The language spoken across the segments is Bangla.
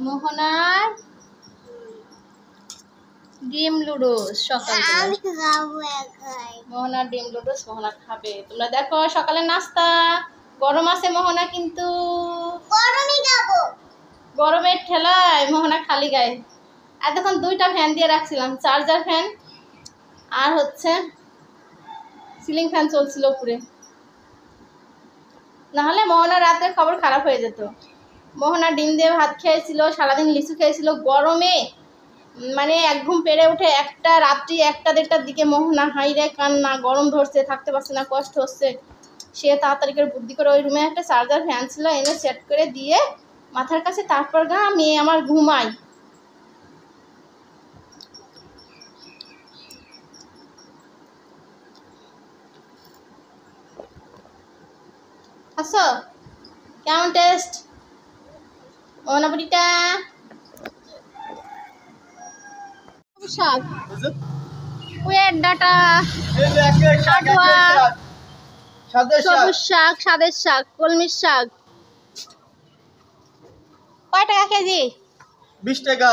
মোহনার ডিম লুডুস সকালবেলা মোহনার ডিম লুডুস মোহনা খাবে। তোমরা দেখো সকালের নাস্তা গরম আছে মোহনা কিন্তু গরমের ঠেলায় মোহনা খালি গায়ে। এতক্ষণ দুইটা ফ্যান দিয়ে রাখছিলাম, চার্জার ফ্যান আর হচ্ছে সিলিং ফ্যান চলছিল উপরে, নাহলে মোহনার রাতের খবর খারাপ হয়ে যেত। মোহনা ডিম দিয়ে ভাত খেয়েছিল, সারাদিন লিচু খেয়েছিল গরমে, মানে এক ঘুম পেরে উঠে রাত্রি 1টা-1:30টার দিকে মোহনা হাইরে কান্না, গরম ধরছে, থাকতে পারছে না, কষ্ট হচ্ছে। সে তাড়াতাড়ি করে বুদ্ধি করে ওই রুমে একটা চার্জার ফ্যান ছিল এনে সেট করে দিয়ে মাথার কাছে, তারপর মেয়ে আমার ঘুমাই। আসো কেমন টেস্ট মোহনা বুড়িটা? শাক, কুয়ের ডাটা, সবুজ শাক, সাদের শাক, কলমির শাক। কয় টাকা কেজি? 20 টাকা।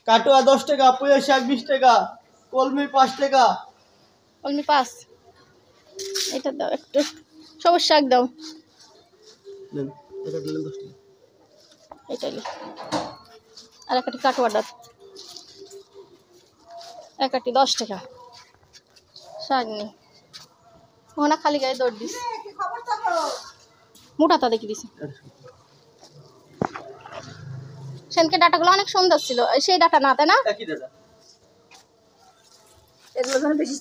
কাটোয়া 10 টাকা, পুঁই শাক 20 টাকা, কলমি 5 টাকা। কলমি 5। এটা দাও, একটু সবুজ শাক দাও। এটা দিলাম 10 টাকা। এটাই আর একটা কাটোয়া দাও, একটা 10 টাকা। শাক নেই, মোহনা খালি গায়ে দৌড় দিস, মোটাটা দেখি দিস। সেনকে ডাটাগুলো অনেক সুন্দর ছিল, সেই ডাটা না, তাই না? কি দাদা এগুলো ধরে বেশি।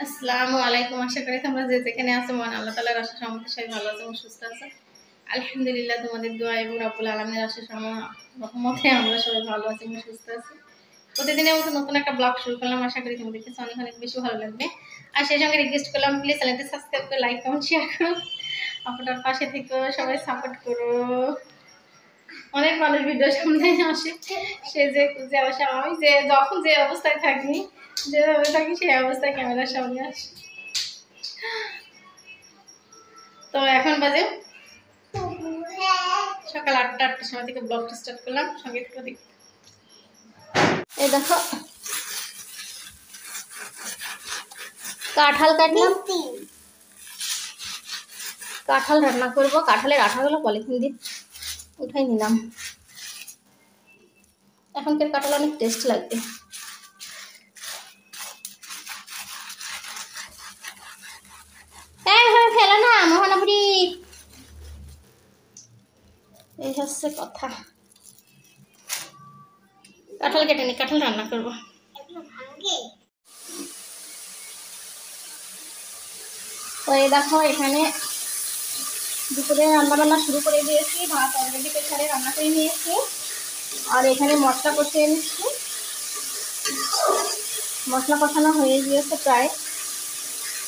আসসালামু আলাইকুম, আশা করি তোমরা যে যেখানে আছো মহান আল্লাহ তাআলার আশীর্বাদ সমাতে সবাই ভালো আছো এবং সুস্থ আছো। আলহামদুলিল্লাহ, তোমাদের দোয়া এবং রব্বুল আলামিনের আশীর্বাদ রহমতে আমরা সবাই ভালো আছি এবং সুস্থ আছি। প্রতিদিনের মতো নতুন একটা ব্লগ শুরু করলাম, আশা করি তোমাদেরকে অনেক অনেক বেশি ভালো লাগবে। আর সেই সঙ্গে রিকোয়েস্ট করলাম প্লিজ চ্যানেলটি সাবস্ক্রাইব করে লাইক কমেন্ট শেয়ার করো, আপনার পাশে থেকেও সবাই সাপোর্ট করো। অনেক মানুষ ভিডিও সামনে আসে, সে যে অবস্থা, আমি যে যখন যে অবস্থায় থাকি, যেভাবে থাকি সেই অবস্থায় ক্যামেরার সামনে আসে। তো এখন বাজে সকাল 8টার সময় থেকে ব্লগটা স্টার্ট করলাম, সঙ্গে থেকে দেখি। এই দেখো কাঁঠাল কাটলাম, কাঁঠাল রান্না করবো। কাঁঠালের আঠাগুলো পলিথিন দিয়ে উঠাই নিলাম। এখনকার কাঁঠাল অনেক টেস্ট লাগবে। ফেলো না মোহনাপুরি, এই হচ্ছে কথা। কাঁঠাল কেটে নি, কাঁঠাল রান্না করবো। তো এই দেখো এখানে দুপুরে রান্নাবান্না শুরু করে দিয়েছি, ভাত অলরেডি প্রেসারে রান্না করে নিয়েছি, আর এখানে মশলা কষিয়ে নিচ্ছি। মশলা কষানো হয়ে গিয়েছে, প্রায়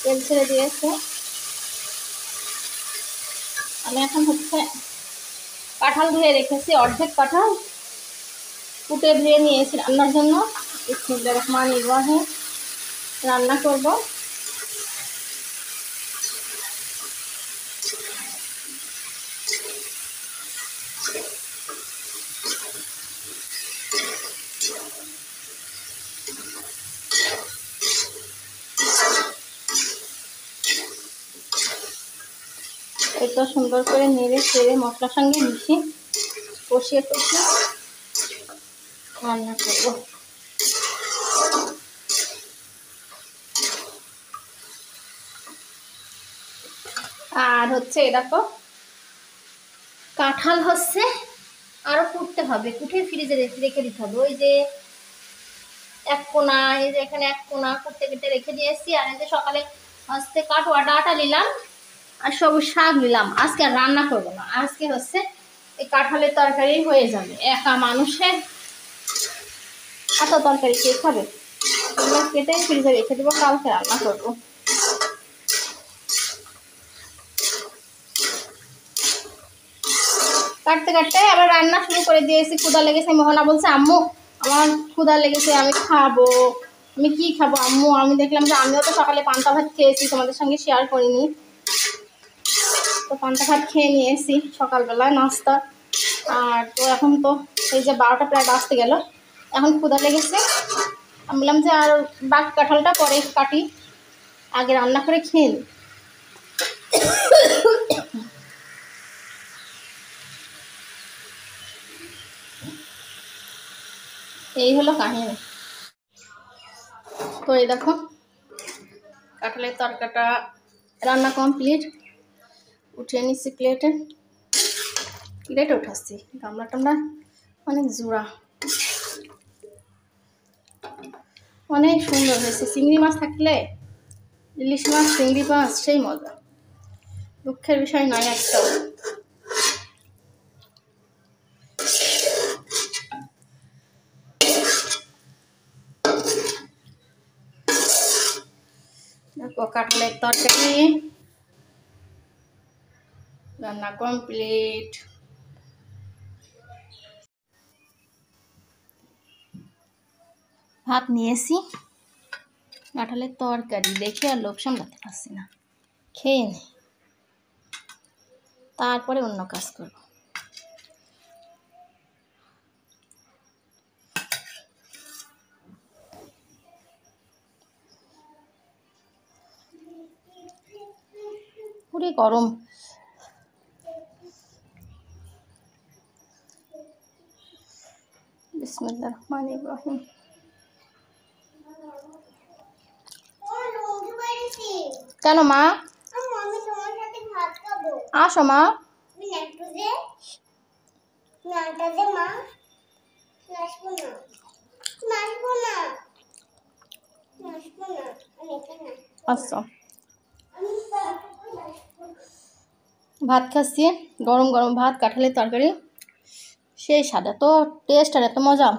তেল ছেড়ে দিয়েছে। আমি এখন হচ্ছে কাঁঠাল ধুয়ে রেখেছি, অর্ধেক কাঁঠাল কুটে ধুয়ে নিয়েছি রান্নার জন্য। বিসমিল্লাহির রহমানির রহিম রান্না করব। এটা সুন্দর করে নেড়ে চেড়ে মশলার সঙ্গে মিশিয়ে কষিয়ে রান্না করবো। আর হচ্ছে দেখো কাঁঠাল হচ্ছে আরো কুটতে হবে, কুটে ফ্রিজে রেখে দিতে হবে। ওই যে এক কোনা, এই যে এখানে এক কোনা কুটতে কেটে রেখে দিয়েছি। আর এই যে সকালে হচ্ছে কাটোয়া ডাটা নিলাম আর সবুজ শাক নিলাম। আজকে আর রান্না করবো না, আজকে হচ্ছে এই কাঁঠালের তরকারি হয়ে যাবে। একা মানুষের এত তরকারি কে খাবে? কেটে ফ্রিজে রেখে দেবো, কালকে রান্না করবো। কাটতে কাটতে আবার রান্না শুরু করে দিয়েছি। ক্ষুধা লেগেছে, মোহনা বলছে আম্মু আমার ক্ষুধা লেগেছে, আমি খাবো। আমি কি খাবো আম্মু? আমি দেখলাম যে আমিও তো সকালে পান্তা ভাত খেয়েছি, তোমাদের সঙ্গে শেয়ার করিনি। তো তো পান্তা ভাত খেয়ে নিয়েছি সকালবেলায় নাস্তা। আর তো এখন তো এই যে 12টা প্রায় বাজতে গেল, এখন ক্ষুধা লেগেছে। আমি বললাম যে আর বাকি কাঁঠালটা পরে কাটি, আগে রান্না করে খেয়ে নিই। এই হলো কাহিনী। তো এই দেখো কাঁঠালের তরকাটা রান্না কমপ্লিট, উঠিয়ে নিচ্ছি প্লেটে। উঠাচ্ছি, গামলা টামলা অনেক জোড়া, অনেক সুন্দর হয়েছে। চিংড়ি মাছ থাকলে, ইলিশ মাছ, চিংড়ি মাছ সেই মজা, দুঃখের বিষয় নয় একটাও। দেখো কাঁঠালের তরকারি রান্না কমপ্লিট। ভাত নিয়েছি, কাঁঠালের তরকারি দেখে আর লোভ সামলাতে পারছি না, খেয়ে নি, তারপরে অন্য কাজ করব। পুরো গরম। বিসমিল্লাহির রহমানির রহিম। কেন মা? আসো মা। আচ্ছা, ভাত খাচ্ছি, গরম গরম ভাত, কাঁঠালের তরকারি, সেই স্বাদ, এত টেস্ট আর এত মজা।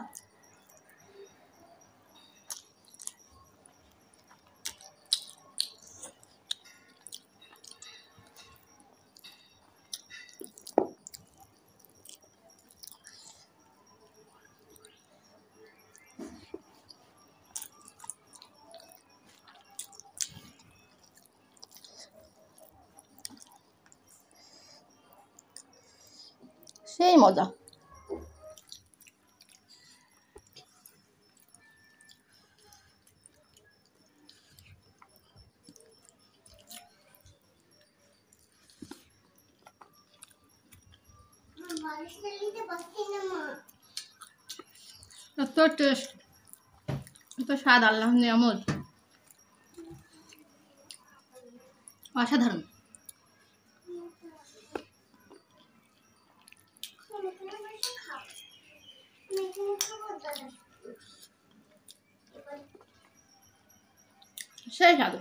সেই মজা। এত টেস্ট, এত স্বাদ, আল্লাহর নিয়ামত, অসাধারণ। সেই স্বাদ।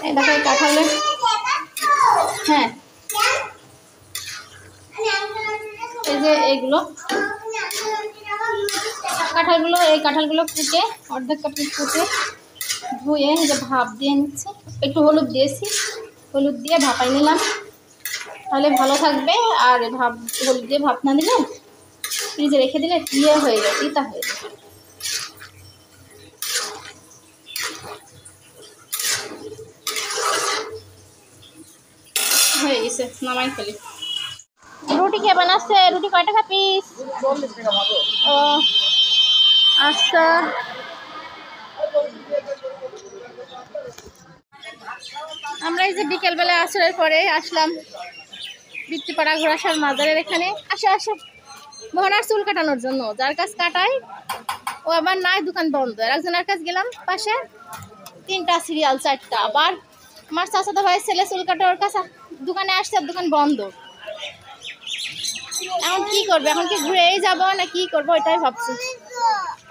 এই দেখো কাঁঠালের, হ্যাঁ এই যে এইগুলো কাঁঠালগুলো, এই কাঁঠালগুলো কুটে, অর্ধেক কাঁঠাল কুটে ধুয়ে এই যে ভাপ দিয়ে নিচ্ছি, একটু হলুদ দিয়েছি, হলুদ দিয়ে ভাপাই নিলাম, তাহলে ভালো থাকবে। আর ভাপ, হলুদ দিয়ে ভাপ না দিলে ফ্রিজে রেখে দিলে ইয়ে হয়ে যায়, তিতা হয়ে যায়। হয়ে গেছে, নামাই ফেলি। রুটি কে বানাচ্ছে? রুটি কয় টাকা পিস? 40 টাকা। ও আচ্ছা, আমরা এই যে বিকেলবেলা আসরের পরে আসলাম বৃত্তিপাড়া ঘোড়াশাল মাজারের এখানে। আসে আসে মোহনার চুল কাটানোর জন্য, যার কাছ কাটাই ও আবার নাই, দোকান বন্ধ। একজনের কাছে গেলাম পাশে, 3টা সিরিয়াল 4টা, আবার আমার চাচাতো ভাইয়ের ছেলে চুল কাটা, ওর কাছে দোকানে আসছে, দোকান বন্ধ। এখন কি করবো? এখন কি ঘুরেই যাবো না কি করবো এটাই ভাবছি।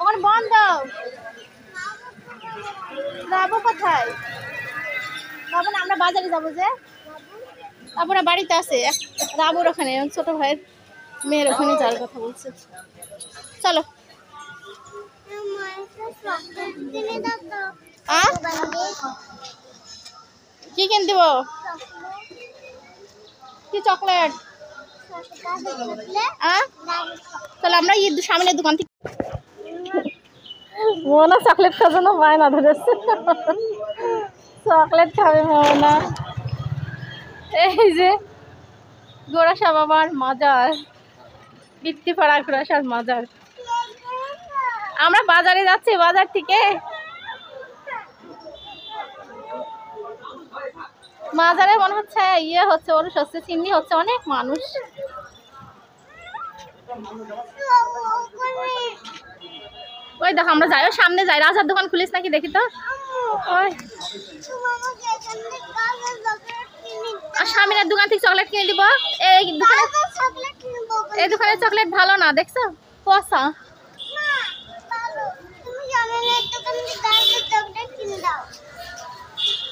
ওখানে বন্ধ, যাবো কোথায়? যাবো না, আমরা বাজারে যাবো যে, তারপরে বাড়িতে আছে রাবুর ওখানে, ছোট ভাইয়ের মেয়ের ওখানে যাওয়ার কথা বলছে। চলো। কি কিনে দিব? কি চকলেট? তাহলে আমরা সামনের দোকান থেকে মোনা চকলেট খাওয়ার জন্য বায়না ধরেছে, চকলেট খাবে মোনা। এই যে গোড়াসা বাবার মাজার, বৃত্তিপাড়া গোড়াসার মাজার। আমরা বাজারে যাচ্ছি, বাজার থেকে মাজারে মনে হচ্ছে ইয়ে হচ্ছে, ওরস হচ্ছে, চিন্নি হচ্ছে, অনেক মানুষ। ওই দেখো আমরা যাই, সামনে যাই। রাজার দোকান খুলিস নাকি দেখি তো। ওই আর স্বামীর দোকান থেকে চকলেট কিনে দিব। এই দোকানে, এই দোকানের চকলেট ভালো না, দেখছো পচা।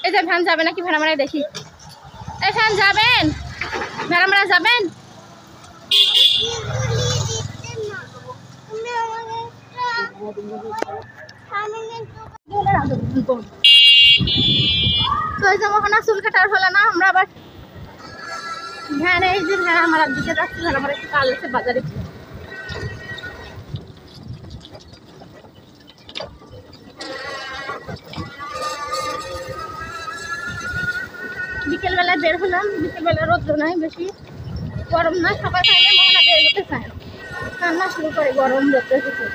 এই যে ভ্যান যাবে নাকি, ভেড়ামারায় দেখি। এই ভ্যান যাবেন, ভেড়ামারা যাবেন। চুল কাটার হলো না, আমরা আবার ভ্যান, এই যে ভেড়ামারার দিকে যাচ্ছি। ভেড়ামারা একটু কাল আছে বাজারে। বিকেল বেলায় বের হলাম, বিকেল বেলা রোদ্র নাই বেশি, গরম না, সকাল টাইমে মোহনা বের হতে চায়, রান্না শুরু করে গরম রোদ্র থেকে।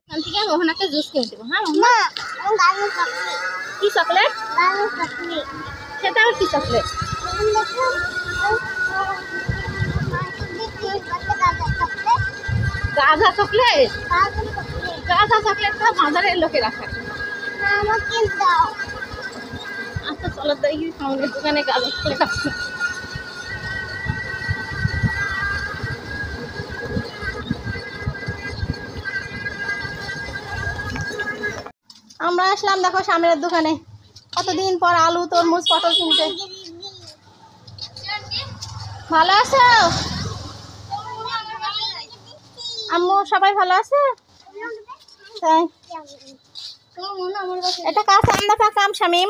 এখান থেকে মোহনাকে জুস কিনে দেবো। হ্যাঁ কি চকলেট? সেটা আর কি চকলেট? গাঁজা চকলেট? গাঁজা চকলেটটা বাজারের লোকে রাখে। আচ্ছা চলো দেখি সামনের দোকানে গাঁজা চকলেট আছে। আমরা আসলাম দেখো সামনের দোকানে, কতদিন পর আলু, তরমুজ, পটল কিনতে। ভালো আছো আম্মু? সবাই ভালো আছে? তাই এটা কাঁচা আম না পাকা আম শামিম?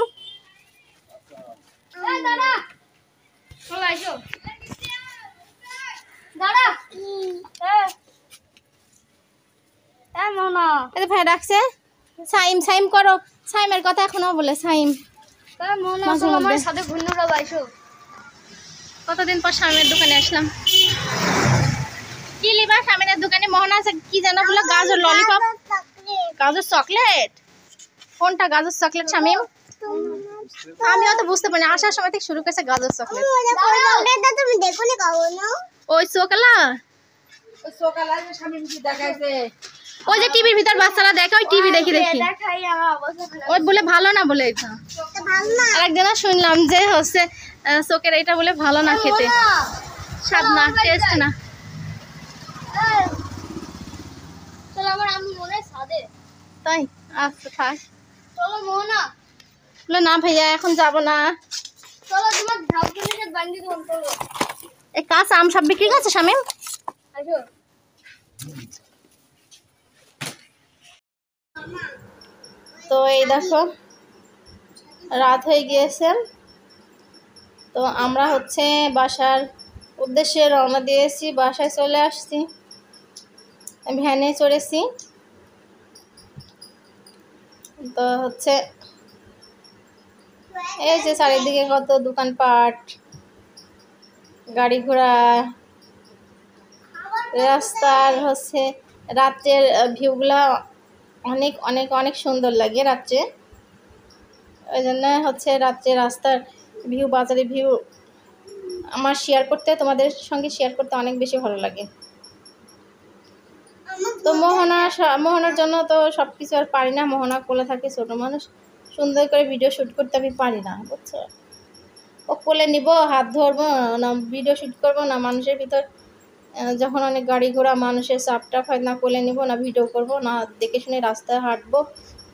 ভাই ডাকছে সাইম, সাইম করো। সাইমের কথা এখনো বলে সাইম। কতদিন পর স্বামীর দোকানে আসলাম। কি লিবা স্বামীর দোকানে? মোহনা আছে কি জানো বলে, গাজর ললিপপ, গাজর চকলেট। কোনটা গাজর চকলেট শামিম? আমিও তো বুঝতে পারি, আসার সময় থেকে শুরু করেছে গাজর চকলেট। ওই চোকালা, ওই যে টিভির ভিতর বাচ্চারা দেখে, ওই টিভি দেখি দেখি ওই বলে ভালো না বলে। আরেকদিন শুনলাম যে হচ্ছে চোখের এটা বলে ভালো না খেতে, স্বাদ না, টেস্ট না। তাই আচ্ছা থাক, বলে না ভাইয়া এখন যাব না। এই কাঁচা আম সব বিক্রি করছে শামিম? তো এই দেখো রাত হয়ে গিয়েছে, তো আমরা হচ্ছে বাসার উদ্দেশ্যে রওনা দিয়েছি। বাসায় চলে আসছি, ভ্যানে চড়েছি। তো হচ্ছে এই যে চারিদিকে কত দোকানপাট, গাড়ি ঘোড়া, রাস্তার হচ্ছে রাত্রের ভিউগুলা অনেক অনেক অনেক সুন্দর লাগে রাত্রে। ওই জন্য হচ্ছে রাত্রে রাস্তার ভিউ, বাজারের ভিউ আমার শেয়ার করতে, তোমাদের সঙ্গে শেয়ার করতে অনেক বেশি ভালো লাগে। তো মোহনার জন্য তো সব কিছু আর পারি না, মোহনা কোলে থাকে, ছোট মানুষ, সুন্দর করে ভিডিও শ্যুট করতে আমি পারি না, বুঝছো? ও কোলে নিব, হাত ধরবো না, ভিডিও শ্যুট করবো না, মানুষের ভিতর যখন অনেক গাড়ি ঘোড়া, মানুষের চাপটাপ হয়, না কোলে নিব না ভিডিও করব না, দেখে শুনে রাস্তায় হাঁটবো,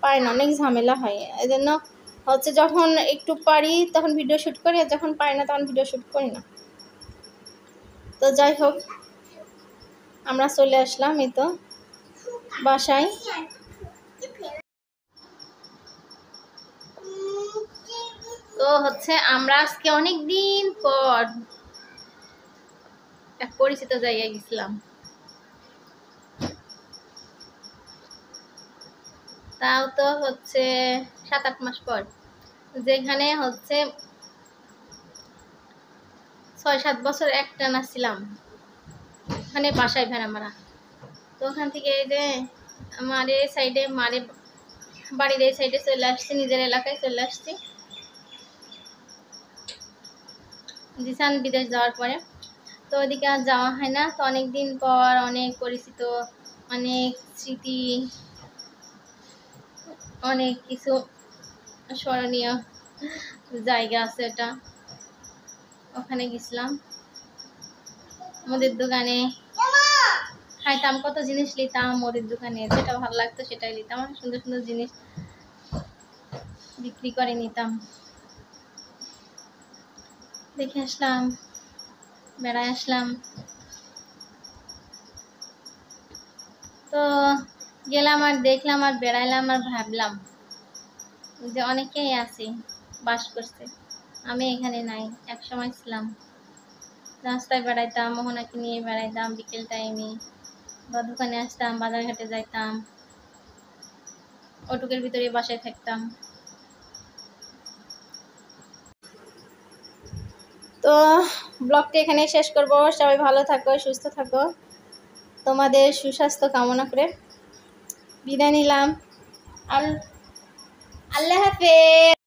পারি না, অনেক ঝামেলা হয়। এই জন্য হচ্ছে যখন একটু পারি তখন ভিডিও শ্যুট করি, আর যখন পারি না তখন ভিডিও শ্যুট করি না। তো যাই হোক আমরা চলে আসলাম এই তো বাসায়। তো হচ্ছে আমরা আজকে অনেক দিন পর এক পরিচিত জায়গায় গেছিলাম, তাও তো হচ্ছে 7-8 মাস পর। যেখানে হচ্ছে 6-7 বছর একটানা ছিলাম, ওখানে বাসায় ভেড়া মারা। তো ওখান থেকে এই যে আমার এই সাইডে মারে বাড়ির এই সাইডে চলে আসছি, নিজের এলাকায় চলে আসছি জিসান বিদেশ যাওয়ার পরে। তো ওইদিকে আর যাওয়া হয় না। তো অনেক দিন পর অনেক পরিচিত, অনেক স্মৃতি, অনেক কিছু স্মরণীয় জায়গা আছে, এটা ওখানে গেছিলাম। মুদির দোকানে খাইতাম, কত জিনিস নিতাম মুদির দোকানে, যেটা ভালো লাগতো সেটাই নিতাম। অনেক সুন্দর সুন্দর জিনিস বিক্রি করে নিতাম। দেখে আসলাম, বেড়ায় আসলাম। তো গেলাম আর দেখলাম আর বেড়াইলাম আর ভাবলাম যে অনেকেই আছে বাস করছে, আমি এখানে নাই। এক সময় ছিলাম, রাস্তায় বেড়াইতাম, মোহনাকে নিয়ে বেড়াইতাম বিকেল টাইমে, বা দোকানে আসতাম, বাজারঘাটে যাইতাম, অটুকের ভিতরে বাসায় থাকতাম। তো ব্লগটা এখানে শেষ করব। সবাই ভালো থাকো, সুস্থ থাকো, তোমাদের সুস্বাস্থ্য কামনা করে বিদায় নিলাম। আল্লাহ হাফেজ।